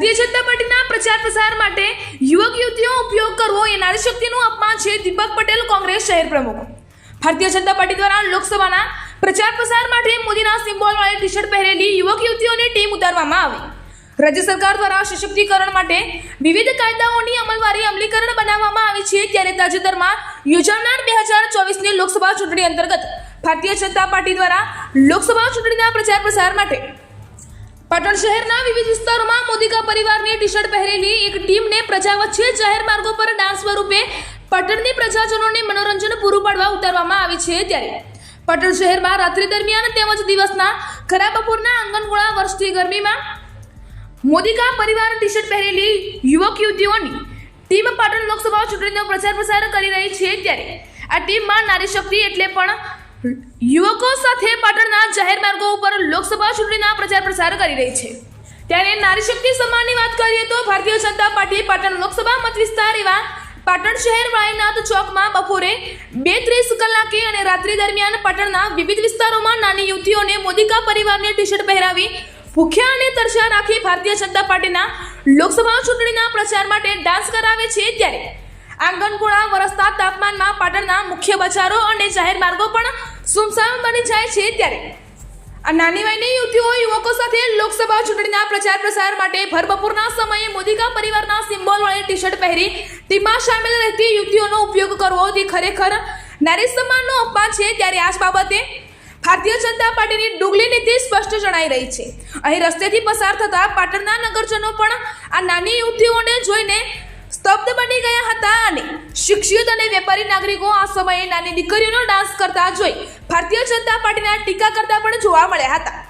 ભારતીય જનતા પાર્ટીના પ્રચાર પ્રસાર માટે યુવક યુવતીઓ ઉપયોગ કરવો એ નારી શક્તિનું અપમાન છે. દીપક પટેલ, કોંગ્રેસ શહેર પ્રમુખ. ભારતીય જનતા પાર્ટી દ્વારા લોકસભાના પ્રચાર પ્રસાર માટે મોદીના સિમ્બોલ વાળી ટી શર્ટ પહેરેલી યુવક યુવતીઓની ટીમ ઉતારવામાં આવી. રાજ્ય સરકાર દ્વારા સશક્તિકરણ માટે વિવિધ કાયદાઓની અમલીકરણ બનાવવામાં આવી છે. ત્યારે તાજેતરમાં યોજાનાર 2024ની લોકસભા ચૂંટણી અંતર્ગત ભારતીય જનતા પાર્ટી દ્વારા લોકસભા ચૂંટણીના પ્રચાર પ્રસાર માટે પાટણ શહેરના વિવિધ વિસ્તારોમાં મોદીકા પરિવારની ટી શર્ટ પહેરેલી એક ટીમને પ્રજા વચ્ચે જાહેર માર્ગો પર ડાન્સ સ્વરૂપે પાટણની પ્રજાજનોને મનોરંજન પૂરું પાડવા ઉતારવામાં આવી છે. ત્યારે પાટણ શહેરમાં રાત્રિ દરમિયાન તેમજ દિવસના ખરાબ બપોરના આંગણગોળા વર્ષથી ગરમીમાં મોદીકા પરિવાર ટી શર્ટ પહેરેલી યુવક યુવતીઓની ટીમ પાટણ લોકસભા ચૂંટણીનો પ્રચાર પ્રસાર કરી રહી છે. ત્યારે આ ટીમમાં નારી શક્તિ એટલે પણ યુવકો સાથે પાટણના જાહેર માર્ગો ઉપર લોકસભા ચૂંટણીના પ્રચાર પ્રસાર કરી રહી છે. ત્યારે નારી શક્તિ સન્માનની વાત કરીએ તો ભારતીય જનતા પાર્ટી પાટણ લોકસભા મત વિસ્તાર એવા પાટણ શહેર વાળીનાથ ચોકમાં બપોરે 2:30 કલાકે અને રાત્રિ દરમિયાન પાટણના વિવિધ વિસ્તારોમાં નાની યુવતીઓને મોદીકા પરિવારની ટી શર્ટ પહેરાવી ભૂખ્યા અને તરસ્યા રાખી ભારતીય જનતા પાર્ટીના લોકસભા ચૂંટણીના પ્રચાર માટે ડાન્સ કરાવે છે. ત્યારે આંગણગોળા વરસતા તાપમાનમાં પાટણના મુખ્ય બજારો અને જાહેર માર્ગો પણ સુમસામ બની જાય છે. ત્યારે આ નાની વયની યુવતીઓ યુવકો સાથે લોકસભા ચૂંટણીના પ્રચાર પ્રસાર માટે ભર બપોરના સમયે મોદીકા પરિવારના સિમ્બોલ વાળી ટી શર્ટ પહેરી ટીમમાં સામેલ રહેતી યુવતીઓનો ઉપયોગ કરવો તે ખરેખર નારી સન્માનનો અપમાન છે. ત્યારે આ બાબતે ભારતીય જનતા પાર્ટીની ડુગલી નીતિ સ્પષ્ટ જણાઈ રહી છે. અહીં રસ્તેથી પસાર થતા પાટણના નગરજનો પણ આ નાની યુવતીઓને જોઈને સ્તબ્ધ બની ગયા હતા અને શિક્ષિત અને વેપારી નાગરિકો આ સમયે નાની દીકરીઓનો ડાન્સ કરતા જોઈ ભારતીય જનતા પાર્ટીના ટીકા કરતા પણ જોવા મળ્યા હતા.